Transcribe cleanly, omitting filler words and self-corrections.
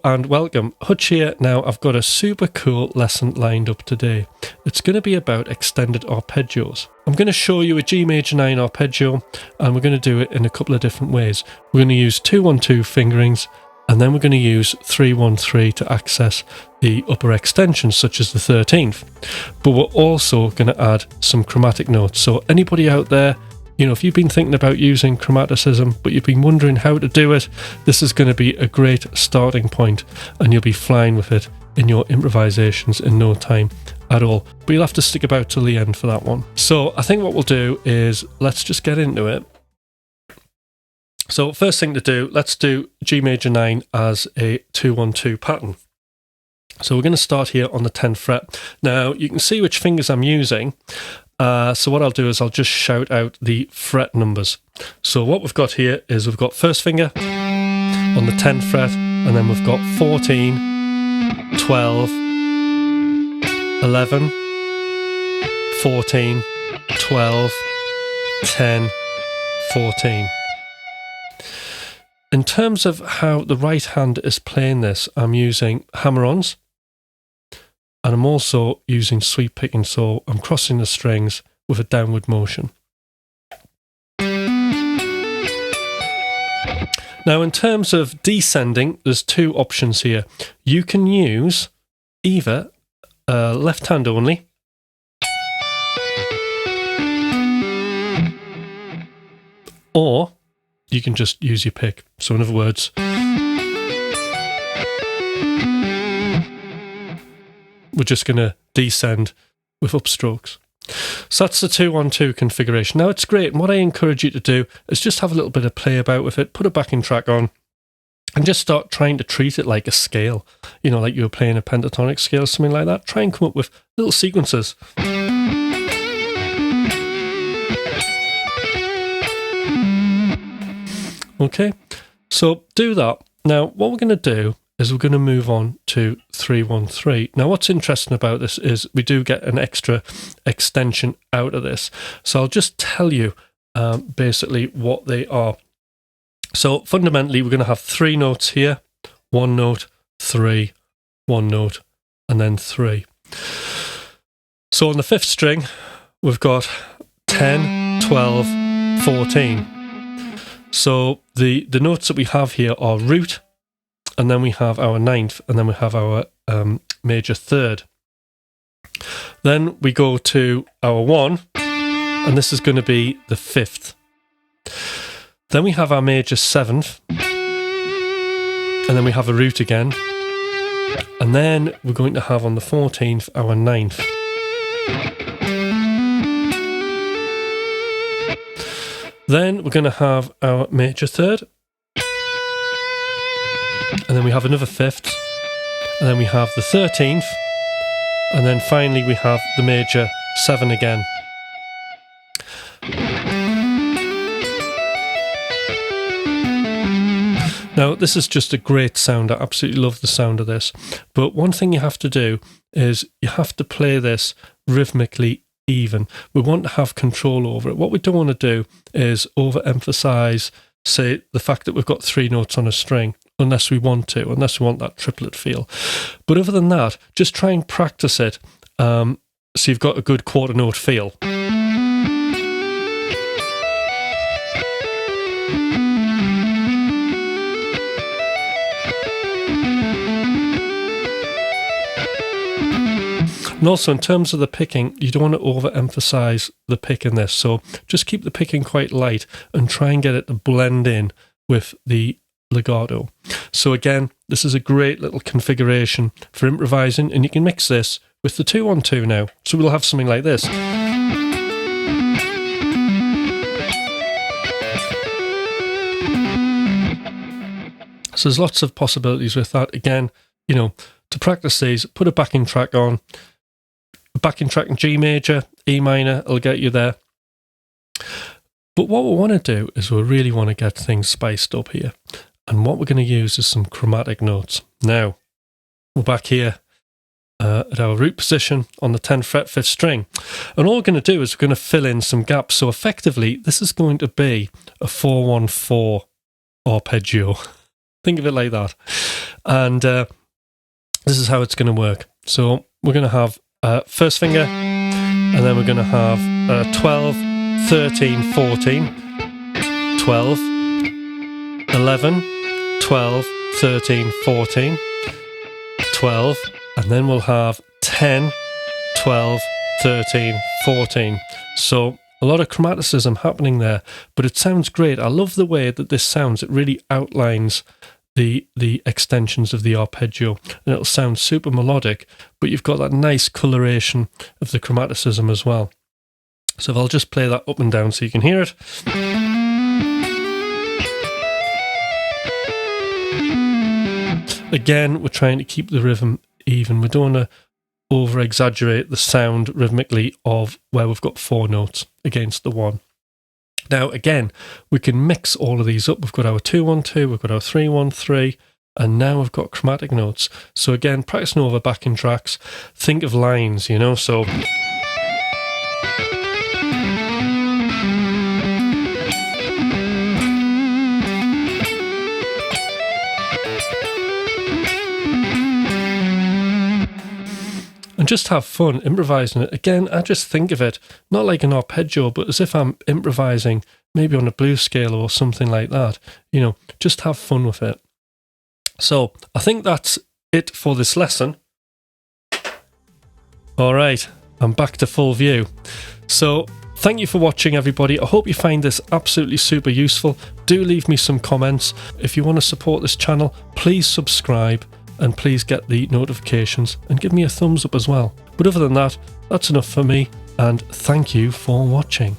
and welcome. Hutch here. Now I've got a super cool lesson lined up today. It's going to be about extended arpeggios. I'm going to show you a G major 9 arpeggio, and we're going to do it in a couple of different ways. We're going to use 2-1-2 fingerings, and then we're going to use 3-1-3 to access the upper extensions such as the 13th. But we're also going to add some chromatic notes. So anybody out there, you know, if you've been thinking about using chromaticism, but you've been wondering how to do it, this is going to be a great starting point, and you'll be flying with it in your improvisations in no time at all. But you'll have to stick about till the end for that one. So I think what we'll do is let's just get into it. So first thing to do, let's do G major 9 as a 2-1-2 pattern. So we're going to start here on the 10th fret. Now you can see which fingers I'm using. So what I'll do is I'll just shout out the fret numbers. So what we've got here is we've got first finger on the 10th fret, and then we've got 14, 12, 11, 14, 12, 10, 14. In terms of how the right hand is playing this, I'm using hammer-ons, and I'm also using sweep picking, so I'm crossing the strings with a downward motion. Now in terms of descending, there's two options here. You can use either left hand only, or you can just use your pick. So in other words, we're just going to descend with upstrokes. So that's the 2-1-2 configuration. Now it's great, and what I encourage you to do is just have a little bit of play about with it, put a backing track on, and just start trying to treat it like a scale. You know, like you were playing a pentatonic scale, something like that. Try and come up with little sequences. Okay, so do that. Now what we're going to do is we're going to move on to 3-1-3. Now what's interesting about this is we do get an extra extension out of this. So I'll just tell you basically what they are. So fundamentally we're going to have 3 notes here, 1 note, 3, 1 note, and then 3. So on the 5th string we've got 10, 12, 14. So the notes that we have here are root, and then we have our 9th, and then we have our major 3rd. Then we go to our 1, and this is going to be the 5th. Then we have our major 7th, and then we have a root again. And then we're going to have on the 14th our 9th. Then we're going to have our major 3rd. And then we have another 5th, and then we have the 13th, and then finally we have the major 7 again. Now this is just a great sound. I absolutely love the sound of this. But one thing you have to do is you have to play this rhythmically even. We want to have control over it. What we don't want to do is overemphasize, say, the fact that we've got 3 notes on a string. Unless we want that triplet feel. But other than that, just try and practice it so you've got a good quarter note feel. And also in terms of the picking, you don't want to overemphasize the pick in this. So just keep the picking quite light and try and get it to blend in with the legato. So again, this is a great little configuration for improvising, and you can mix this with the 2-1-2 now. So we'll have something like this. So there's lots of possibilities with that. Again, you know, to practice these, put a backing track on. A backing track in G major, E minor, will get you there. But what we want to do is we really want to get things spiced up here. And what we're going to use is some chromatic notes. Now, we're back here at our root position on the 10th fret, 5th string. And all we're going to do is we're going to fill in some gaps. So effectively, this is going to be a 4-1-4 arpeggio. Think of it like that. And this is how it's going to work. So we're going to have first finger, and then we're going to have 12, 13, 14, 12, 11, 12, 13, 14, 12, and then we'll have 10, 12, 13, 14. So a lot of chromaticism happening there, but it sounds great. I love the way that this sounds. It really outlines the extensions of the arpeggio, and it'll sound super melodic, but you've got that nice coloration of the chromaticism as well. So if I'll just play that up and down so you can hear it. Again, we're trying to keep the rhythm even. We don't want to over-exaggerate the sound rhythmically of where we've got 4 notes against the 1. Now, again, we can mix all of these up. We've got our 2-1-2, we've got our 3-1-3, and now we've got chromatic notes. So again, practicing over backing tracks, think of lines, you know, so... and just have fun improvising it. Again, I just think of it not like an arpeggio, but as if I'm improvising maybe on a blues scale or something like that. You know, just have fun with it. So I think that's it for this lesson. All right, I'm back to full view. So thank you for watching, everybody. I hope you find this absolutely super useful. Do leave me some comments. If you want to support this channel, please subscribe. And please get the notifications and give me a thumbs up as well. But other than that, that's enough for me, and thank you for watching.